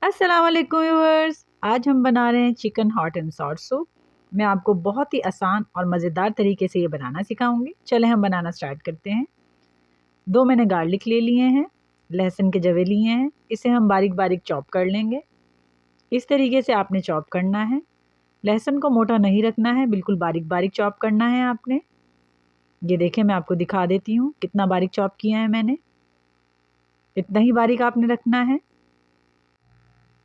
अस्सलाम वालेकुम व्यूअर्स। आज हम बना रहे हैं chicken hot and sour soup. मैं आपको बहुत ही आसान और मज़ेदार तरीके से ये बनाना सिखाऊंगी। चले हम बनाना स्टार्ट करते हैं। 2 मैंने गार्लिक ले लिए हैं, लहसुन के जवे लिए हैं। इसे हम बारीक बारीक चॉप कर लेंगे। इस तरीके से आपने चॉप करना है। लहसुन को मोटा नहीं रखना है, बिल्कुल बारीक बारीक चॉप करना है आपने। ये देखें, मैं आपको दिखा देती हूँ कितना बारीक चॉप किया है मैंने। इतना ही बारीक आपने रखना है।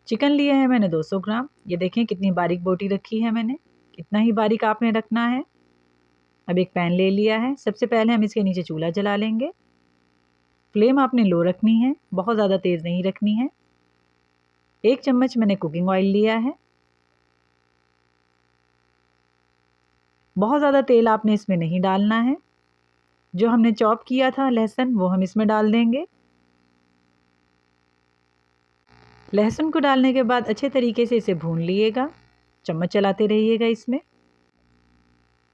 चिकन लिए हैं मैंने 200 ग्राम। ये देखें कितनी बारीक बोटी रखी है मैंने। इतना ही बारीक आपने रखना है। अब एक पैन ले लिया है। सबसे पहले हम इसके नीचे चूल्हा जला लेंगे। फ्लेम आपने लो रखनी है, बहुत ज़्यादा तेज़ नहीं रखनी है। 1 चम्मच मैंने कुकिंग ऑयल लिया है। बहुत ज़्यादा तेल आपने इसमें नहीं डालना है। जो हमने चॉप किया था लहसुन, वो हम इसमें डाल देंगे। लहसुन को डालने के बाद अच्छे तरीके से इसे भून लीजिएगा। चम्मच चलाते रहिएगा इसमें।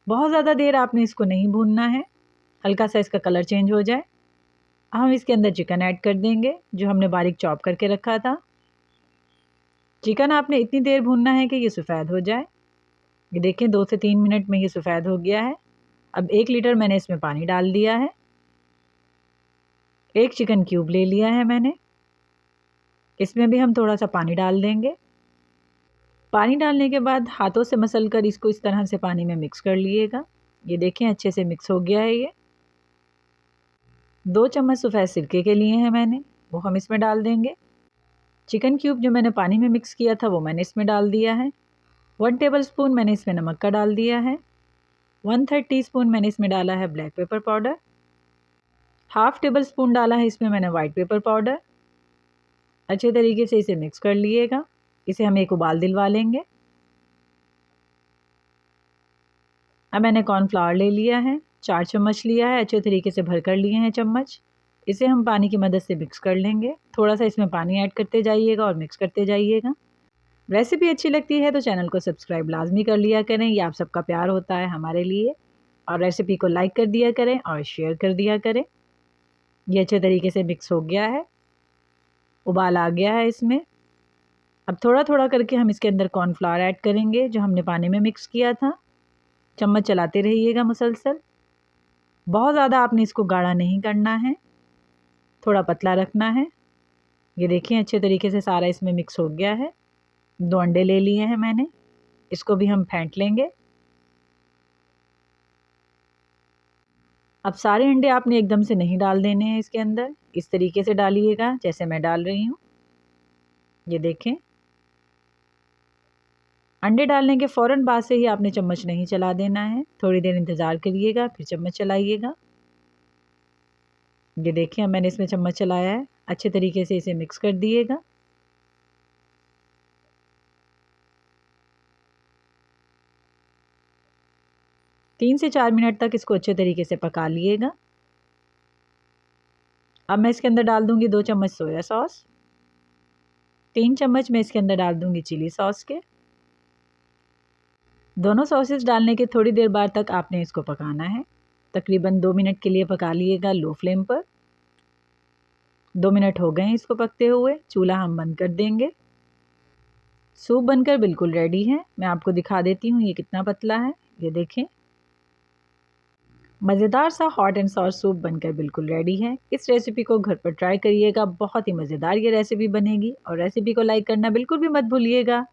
बहुत ज़्यादा देर आपने इसको नहीं भूनना है, हल्का सा इसका कलर चेंज हो जाए। हम इसके अंदर चिकन ऐड कर देंगे जो हमने बारीक चॉप करके रखा था। चिकन आपने इतनी देर भूनना है कि ये सफ़ेद हो जाए। ये देखें 2 से 3 मिनट में ये सफ़ेद हो गया है। अब 1 लीटर मैंने इसमें पानी डाल दिया है। 1 चिकन क्यूब ले लिया है मैंने। इसमें भी हम थोड़ा सा पानी डाल देंगे। पानी डालने के बाद हाथों से मसल कर इसको इस तरह से पानी में मिक्स कर लीजिएगा। ये देखें अच्छे से मिक्स हो गया है। ये 2 चम्मच सफ़ेद सिरके के लिए हैं मैंने, वो हम इसमें डाल देंगे। चिकन क्यूब जो मैंने पानी में मिक्स किया था वो मैंने इसमें डाल दिया है। 1 टेबलस्पून मैंने इसमें नमक का डाल दिया है। 1/3 टीस्पून मैंने इसमें डाला है black pepper powder. Half table spoon डाला है इसमें मैंने वाइट पेपर पाउडर। अच्छे तरीके से इसे मिक्स कर लीजिएगा। इसे हम एक उबाल दिलवा लेंगे। अब मैंने कॉर्नफ्लावर ले लिया है, 4 चम्मच लिया है, अच्छे तरीके से भर कर लिए हैं चम्मच। इसे हम पानी की मदद से मिक्स कर लेंगे। थोड़ा सा इसमें पानी ऐड करते जाइएगा और मिक्स करते जाइएगा। रेसिपी अच्छी लगती है तो चैनल को सब्सक्राइब लाजमी कर लिया करें, ये आप सबका प्यार होता है हमारे लिए। और रेसिपी को लाइक कर दिया करें और शेयर कर दिया करें। ये अच्छे तरीके से मिक्स हो गया है, उबाल आ गया है इसमें। अब थोड़ा थोड़ा करके हम इसके अंदर कॉर्नफ्लावर ऐड करेंगे जो हमने पानी में मिक्स किया था। चम्मच चलाते रहिएगा मुसलसल। बहुत ज़्यादा आपने इसको गाढ़ा नहीं करना है, थोड़ा पतला रखना है। ये देखिए अच्छे तरीके से सारा इसमें मिक्स हो गया है। 2 अंडे ले लिए हैं मैंने, इसको भी हम फेंट लेंगे। अब सारे अंडे आपने एकदम से नहीं डाल देने हैं इसके अंदर, इस तरीके से डालिएगा जैसे मैं डाल रही हूँ। ये देखें, अंडे डालने के फ़ौरन बाद से ही आपने चम्मच नहीं चला देना है, थोड़ी देर इंतज़ार करिएगा फिर चम्मच चलाइएगा। ये देखिए अब मैंने इसमें चम्मच चलाया है, अच्छे तरीके से इसे मिक्स कर दिएगा। तीन से 4 मिनट तक इसको अच्छे तरीके से पका लिएगा। अब मैं इसके अंदर डाल दूंगी 2 चम्मच सोया सॉस। 3 चम्मच मैं इसके अंदर डाल दूंगी चिली सॉस के। दोनों सॉसेस डालने के थोड़ी देर बाद तक आपने इसको पकाना है। तकरीबन 2 मिनट के लिए पका लिएगा लो फ्लेम पर। 2 मिनट हो गए हैं इसको पकते हुए, चूल्हा हम बंद कर देंगे। सूप बनकर बिल्कुल रेडी है। मैं आपको दिखा देती हूँ ये कितना पतला है। ये देखें, मज़ेदार सा हॉट एंड सॉर सूप बनकर बिल्कुल रेडी है। इस रेसिपी को घर पर ट्राई करिएगा, बहुत ही मज़ेदार ये रेसिपी बनेगी। और रेसिपी को लाइक करना बिल्कुल भी मत भूलिएगा।